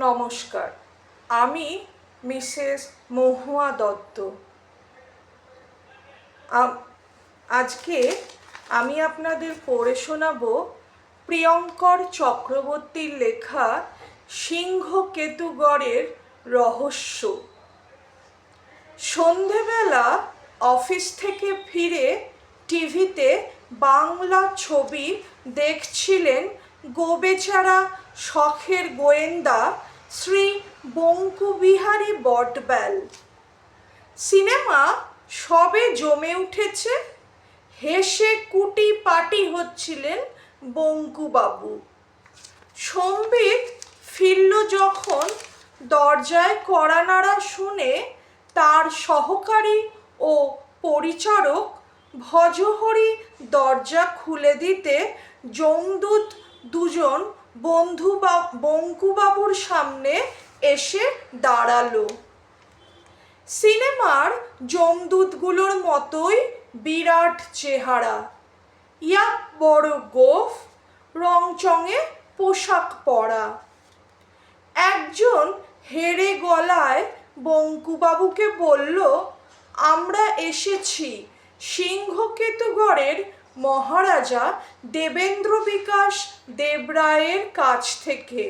নমস্কার, আমি মিসেস মহুয়া দত্ত। আজকে আমি আপনাদের পড়ে শোনাবো প্রিয়ঙ্কর চক্রবর্তীর লেখা সিংহকেতুগড়ের রহস্য। সন্ধেবেলা অফিস থেকে ফিরে টিভিতে বাংলা ছবি দেখছিলেন গোবেচারা শখের গোয়েন্দা শ্রী বঙ্কুবিহারী বটব্যাল। সিনেমা সবে জমে উঠেছে, হেসে কুটি পাটি হচ্ছিলেন বঙ্কুবাবু। সম্বিত ফিরল যখন, দরজায় কড়া নাড়া শুনে তার সহকারী ও পরিচারক ভজহরি দরজা খুলে দিতে যমদূত দুজন বঙ্কুবাবুর সামনে এসে দাঁড়ালো। সিনেমার যমদূতগুলোর মতোই বিরাট চেহারা, ইয়াক বড় গোঁফ, রংচঙে পোশাক পরা। একজন হেরে গলায় বঙ্কুবাবুকে বলল, আমরা এসেছি সিংহকেতুগড়ের মহারাজা দেবেন্দ্র বিকাশ দেবরায়ের কাছ থেকে।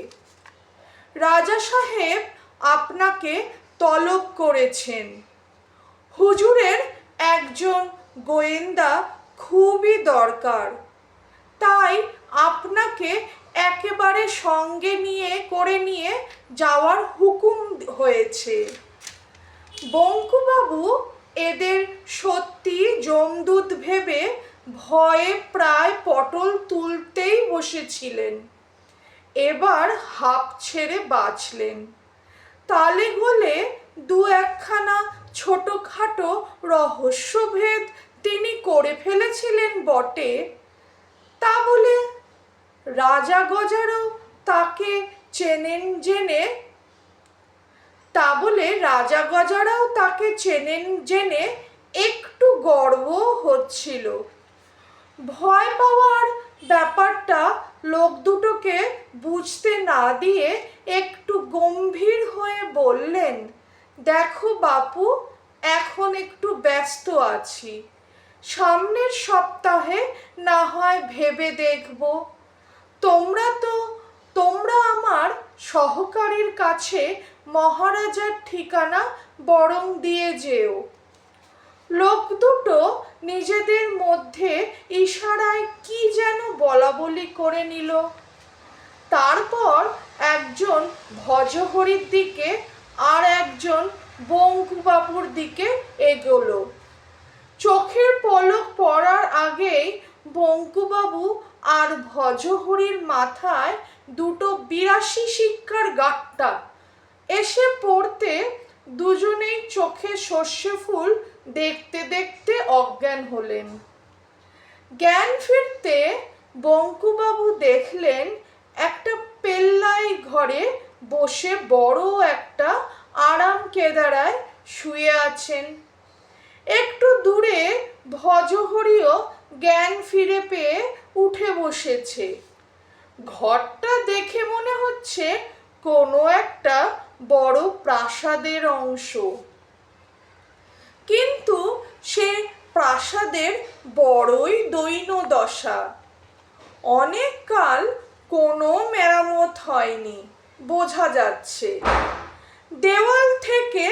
রাজা সাহেব আপনাকে তলব করেছেন। হুজুরের একজন গোয়েন্দা খুবই দরকার, তাই আপনাকে একেবারে সঙ্গে নিয়ে যাওয়ার হুকুম হয়েছে। বঙ্কুবাবু এদের সত্যি যমদূত ভেবে ভয়ে প্রায় পটল তুলতেই বসেছিলেন। এবার হাঁপ ছেড়ে বাঁচলেন। তালে গোলে দু একখানা ছোটোখাটো রহস্যভেদ তিনি করে ফেলেছিলেন বটে, তা বলে রাজা গজারাও তাকে চেনেন জেনে একটু গর্ব হচ্ছিল। ভয় পাওয়ার ব্যাপারটা লোক দুটোকে বুঝতে না দিয়ে একটু গম্ভীর হয়ে বললেন, দেখো বাপু, এখন একটু ব্যস্ত আছি, সামনের সপ্তাহে না হয় ভেবে দেখব। তোমরা আমার সহকারীর কাছে মহারাজার ঠিকানা বরং দিয়ে যেও। লোক দুটো নিজেদের মধ্যে ইশারায় কি যেন বলাবলি করে নিল। তারপর একজন ভজহরির দিকে আর একজন বঙ্কুবাবুর দিকে এগোলো। চোখের পলক পড়ার আগেই বঙ্কুবাবু আর ভজহরির মাথায় দুটো 82 শিক্ষার গাঁটটা এসে পড়তে দুজনেই চোখে সর্ষে ফুল দেখতে দেখতে অজ্ঞান হলেন। জ্ঞান ফিরতে বঙ্কুবাবু দেখলেন একটা পেল্লাই ঘরে বসে বড় একটা আরাম কেদারায় শুয়ে আছেন। একটু দূরে ভজহরিও জ্ঞান ফিরে পেয়ে উঠে বসেছে। ঘরটা দেখে মনে হচ্ছে কোনো একটা বড় প্রাসাদের অংশ, কিন্তু সে প্রাসাদের বড়ই দৈন্যদশা। অনেক কাল কোনো মেরামত হয়নি বোঝা যাচ্ছে। দেওয়াল থেকে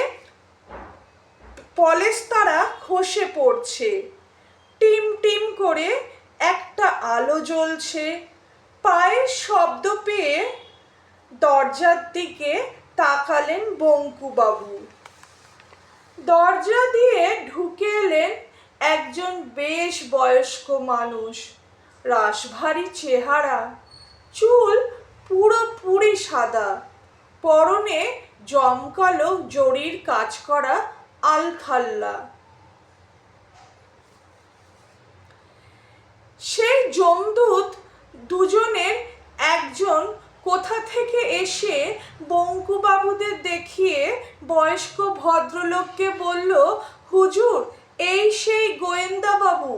পলেস্তারা খসে পড়ছে, টিম টিম করে একটা আলো জ্বলছে। পায়ের শব্দ পেয়ে দরজার দিকে তাকালেন বঙ্কুবাবু। দরজা দিয়ে ঢুকে এলেন একজন বেশ বয়স্ক মানুষ, রাশভারী চেহারা, চুল পুরোপুরি সাদা, পরনে জমকালো জরির কাজ করা আলখাল্লা। সেই যমদূত দুজনের একজন কোথা থেকে এসে বঙ্কুবাবুদের দেখিয়ে বয়স্ক ভদ্রলোককে বলল, হুজুর, এই সেই গোয়েন্দা বাবু।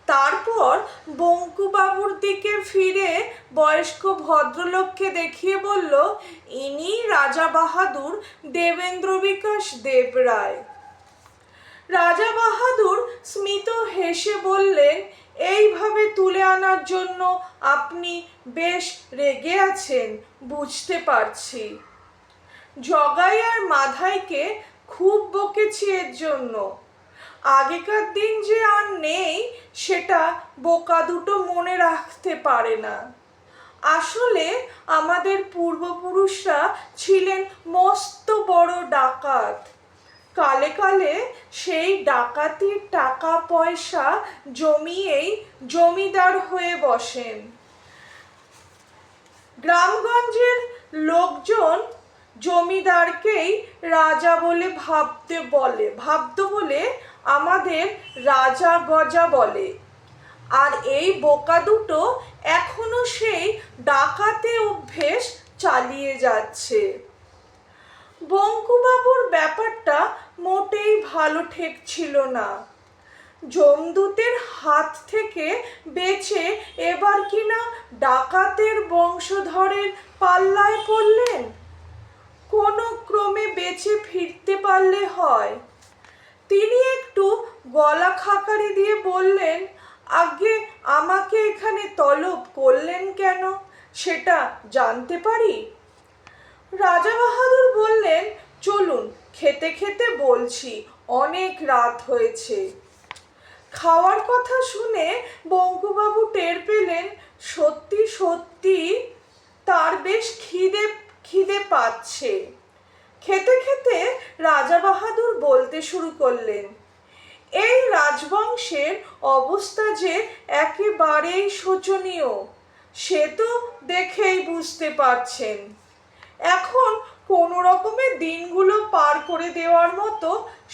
তারপর বঙ্কুবাবুর দিকে ফিরে বয়স্ক ভদ্রলোককে দেখিয়ে বলল, ইনি রাজা বাহাদুর দেবেন্দ্র বিকাশ দেব রায়। রাজা বাহাদুর স্মিত হেসে বললেন, এইভাবে তুলে আনার জন্য আপনি বেশ রেগে আছেন, বুঝতে পারছি। জগাই আর মাধাইকে খুব বকেছি এর জন্য। আগেকার দিন যে আর নেই সেটা বোকা দুটো মনে রাখতে পারে না। আসলে আমাদের পূর্বপুরুষরা ছিলেন মস্ত বড় ডাকাত। কালে কালে সেই ডাকাতির টাকা পয়সা জমিয়েই জমিদার হয়ে বসেন। গ্রামগঞ্জের লোকজন জমিদারকেই রাজা বলে ভাবত বলে আমাদের রাজা গজা বলে। আর এই বোকা দুটো এখনো সেই ডাকাতে অভ্যেস চালিয়ে যাচ্ছে। বঙ্কুবাবুর ব্যাপারটা মোটেই ভালো ঠেকছিল না। যমদূতের হাত থেকে বেঁচে এবার কিনা ডাকাতের বংশধরের পাল্লায় পড়লেন। কোনো ক্রমে বেঁচে ফিরতে পারলে হয়। তিনি একটু গলা খাকারি দিয়ে বললেন, আগে আমাকে এখানে তলব করলেন কেন, সেটা জানতে পারি? রাজা বাহাদুর বললেন, চলুন, খেতে খেতে বলছি, অনেক রাত হয়েছে। খাওয়ার কথা শুনে বঙ্কুবাবু টের পেলেন সত্যি সত্যি তার বেশ খিদে পাচ্ছে। খেতে খেতে রাজা বাহাদুর বলতে শুরু করলেন, এই রাজবংশের অবস্থা যে একেবারেই শোচনীয়, সে তো দেখেই বুঝতে পারছেন। এখন কোনো রকমে দিনগুলো পার করে দেওয়ার মতো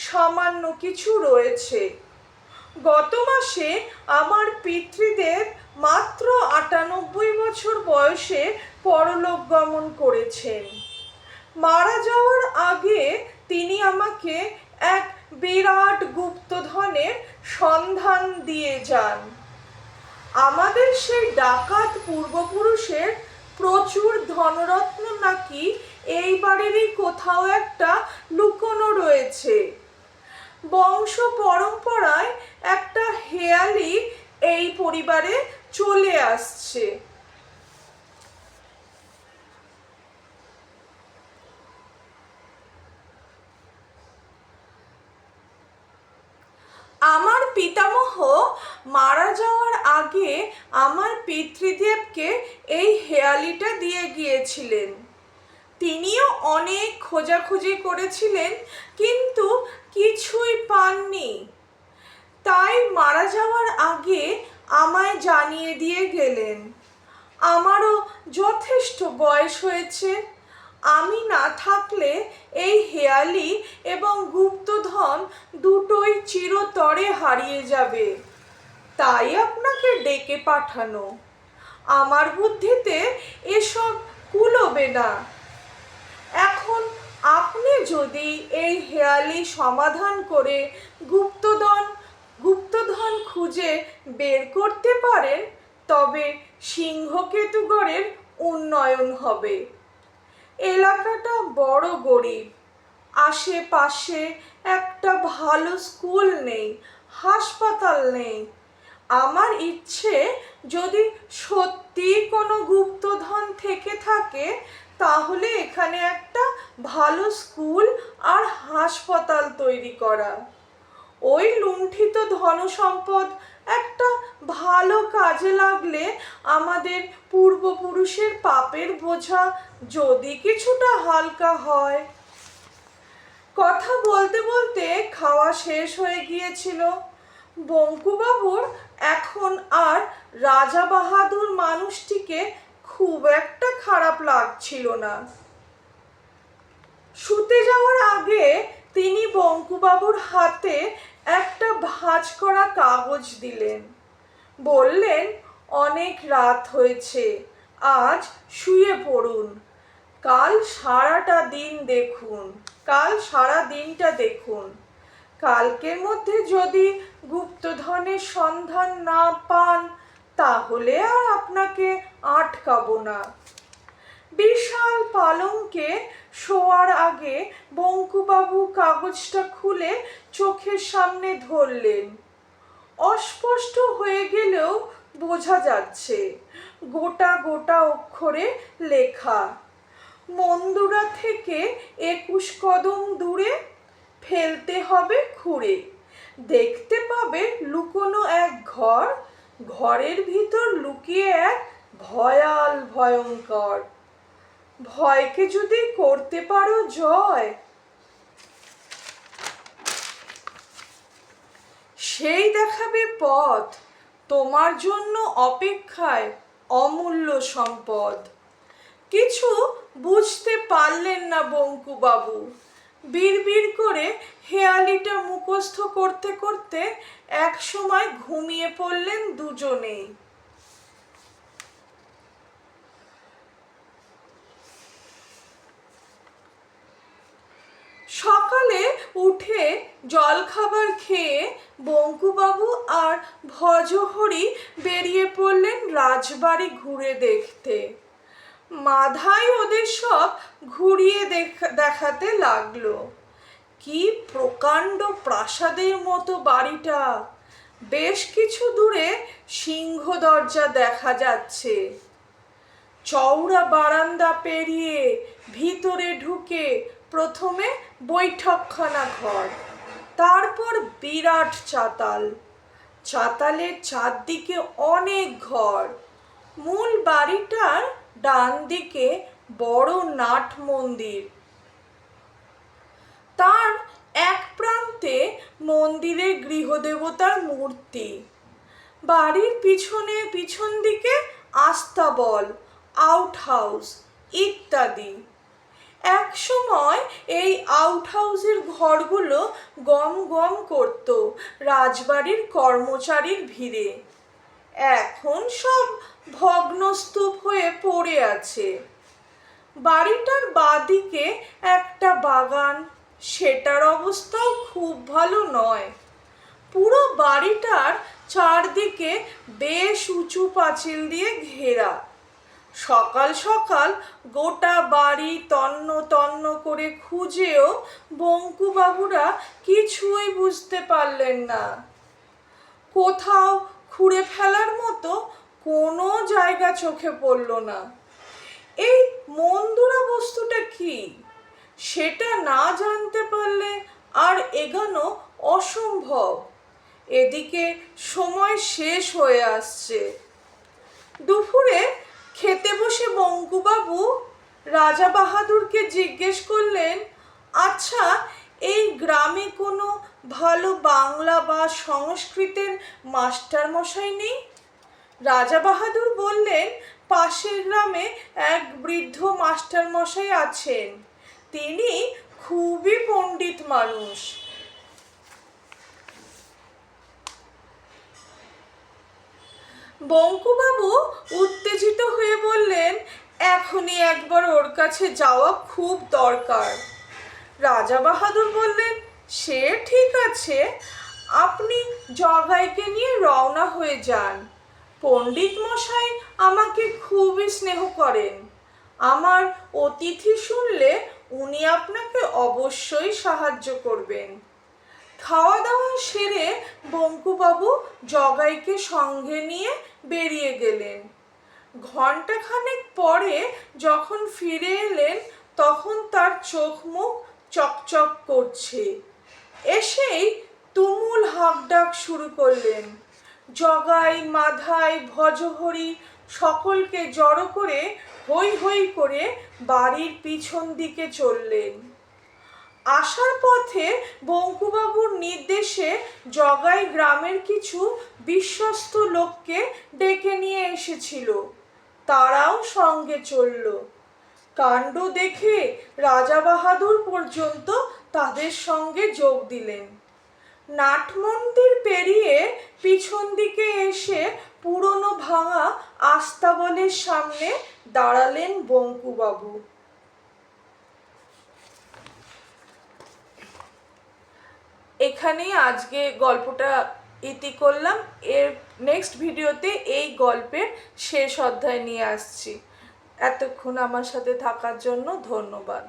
সামান্য কিছু রয়েছে। গত মাসে আমার পিতৃদেব মাত্র ৯৮ বছর বয়সে পরলোক গমন করেছেন। মারা যাওয়ার আগে তিনি আমাকে এক বিরাট গুপ্তধনের সন্ধান দিয়ে যান। আমাদের সেই ডাকাত পূর্বপুরুষের প্রচুর ধনরত্ন নাকি এই বাড়িরই কোথাও একটা লুকোনো রয়েছে। বংশ পরম্পরায় একটা হেয়ালি এই পরিবারে চলে আসছে। আমার পিতামহ মারা যাওয়ার আগে আমার পিতৃদেবকে এই হেয়ালিটা দিয়ে গিয়েছিলেন। তিনিও অনেক খোঁজাখুঁজি করেছিলেন, কিন্তু কিছুই পাননি। তাই মারা যাওয়ার আগে আমায় জানিয়ে দিয়ে গেলেন। আমারও যথেষ্ট বয়স হয়েছে, আমি না থাকলে এই হেয়ালি এবং গুপ্তধন দুটোই চিরতরে হারিয়ে যাবে। তাই আপনাকে ডেকে পাঠানো। আমার বুদ্ধিতে এসব কুলোবে না। এখন আপনি যদি এই হেয়ালি সমাধান করে গুপ্তধন খুঁজে বের করতে পারেন, তবে সিংহকেতুগড়ের উন্নয়ন হবে। এলাকাটা বড় গরিব, আশেপাশে একটা ভালো স্কুল নেই, হাসপাতাল নেই। আমার ইচ্ছে, যদি সত্যি কোনো গুপ্তধন থেকে থাকে, তাহলে এখানে একটা ভালো স্কুল আর হাসপাতাল তৈরি করা। ওই লুণ্ঠিত ধনসম্পদ একটা ভালো কাজে লাগলে আমাদের পূর্বপুরুষের পাপের বোঝা যদি কিছুটা হালকা হয়। কথা বলতে বলতে খাওয়া শেষ হয়ে গিয়েছিল। বঙ্কুবাবুর এখন আর রাজা বাহাদুর মানুষটিকে খুব একটা খারাপ লাগছিল না। শুতে যাওয়ার আগে তিনি বঙ্কুবাবুর হাতে একটা ভাঁজ করা কাগজ দিলেন। বললেন, অনেক রাত হয়েছে, আজ শুয়ে পড়ুন। কাল সারা দিনটা দেখুন। কালকের মধ্যে যদি গুপ্তধনের সন্ধান না পান, তাহলে আর আপনাকে আটকাবো না। বিশাল পালঙ্কে আগে বঙ্কুবাবু কাগজটা খুলে চোখের সামনে ধরলেন। অস্পষ্ট হয়ে গেলেও বোঝা যাচ্ছে গোটা গোটা অক্ষরে লেখা, মন্দুরা থেকে 21 কদম দূরে, ফেলতে হবে খুঁড়ে, দেখতে পাবে লুকোনো এক ঘর, ঘরের ভিতর লুকিয়ে এক ভয়াল ভয়ঙ্কর, ভয়কে যদি করতে পারো জয়, সেই দেখাবে পথ, তোমার জন্য অপেক্ষায় অমূল্য সম্পদ। কিছু বুঝতে পারলেন না বঙ্কুবাবু। বিড়বিড় করে হেয়ালিটা মুখস্থ করতে করতে এক সময় ঘুমিয়ে পড়লেন দুজনেই। সকালে উঠে জলখাবার খেয়ে বঙ্কুবাবু আর ভজহরি বেরিয়ে পড়লেন রাজবাড়ি ঘুরে দেখতে। মাধাই ওদের সব ঘুরিয়ে দেখাতে লাগলো। কি প্রকাণ্ড প্রাসাদের মতো বাড়িটা, বেশ কিছু দূরে সিংহ দরজা দেখা যাচ্ছে। চওড়া বারান্দা পেরিয়ে ভিতরে ঢুকে প্রথমে বৈঠকখানা ঘর, তারপর বিরাট চাতাল, চাতালের চারদিকে অনেক ঘর। মূল বাড়িটার ডান দিকে বড় নাট মন্দির, তার এক প্রান্তে মন্দিরের গৃহদেবতার মূর্তি, বাড়ির পিছন দিকে আস্তাবল, আউট হাউস ইত্যাদি। এক সময় এই আউট হাউসের ঘরগুলো গম গম করত রাজবাড়ির কর্মচারীর ভিড়ে। এখন সব ভগ্নস্তূপ হয়ে পড়ে আছে। বাড়িটার বাদিকে একটা বাগান, সেটার অবস্থাও খুব ভালো নয়। পুরো বাড়িটার চারদিকে বেশ উঁচু পাঁচিল দিয়ে ঘেরা। সকাল সকাল গোটা বাড়ি তন্ন তন্ন করে খুঁজেও বঙ্কুবাবুরা কিছুই বুঝতে পারলেন না। কোথাও খুঁড়ে ফেলার মতো কোনো জায়গা চোখে পড়ল না। এই মন্দুরা বস্তুটা কি, সেটা না জানতে পারলে আর এগোনো অসম্ভব। এদিকে সময় শেষ হয়ে আসছে। দুপুরে খেতে বসে বঙ্কুবাবু রাজা বাহাদুরকে জিজ্ঞেস করলেন, আচ্ছা, এই গ্রামে কোনো ভালো বাংলা বা সংস্কৃতের মাস্টার মশাই নেই? রাজা বাহাদুর বললেন, পাশের গ্রামে এক বৃদ্ধ মাস্টার মশাই আছেন, তিনি খুবই পণ্ডিত মানুষ। বঙ্কুবাবু উত্তেজিত হয়ে বললেন, এখনই একবার ওর কাছে যাওয়া খুব দরকার। রাজা বাহাদুর বললেন, সে ঠিক আছে, আপনি জগাইকে নিয়ে রওনা হয়ে যান। পণ্ডিত মশাই আমাকে খুবই স্নেহ করেন, আমার অতিথি শুনলে উনি আপনাকে অবশ্যই সাহায্য করবেন। খাওয়া দাওয়া সেরে বঙ্কুবাবু জগাইকে সঙ্গে নিয়ে বেরিয়ে গেলেন। ঘণ্টাখানেক পরে যখন ফিরে এলেন, তখন তার চোখ মুখ চকচক করছে। এসেই তুমুল হাঁকডাক শুরু করলেন। জগাই, মাধাই, ভজহরি সকলকে জড়ো করে হৈ হৈ করে বাড়ির পিছন দিকে চললেন। আসার পথে বঙ্কুবাবুর নির্দেশে জগাই গ্রামের কিছু বিশ্বস্ত লোককে ডেকে নিয়ে এসেছিল, তারাও সঙ্গে চলল। কাণ্ড দেখে রাজা বাহাদুর পর্যন্ত তাদের সঙ্গে যোগ দিলেন। নাট মন্দির পেরিয়ে পিছন দিকে এসে পুরনো ভাঙা আস্তাবলের সামনে দাঁড়ালেন বঙ্কুবাবু। এখানেই আজকে গল্পটা ইতি করলাম। এর নেক্সট ভিডিওতে এই গল্পের শেষ অধ্যায় নিয়ে আসছি। এতক্ষণ আমার সাথে থাকার জন্য ধন্যবাদ।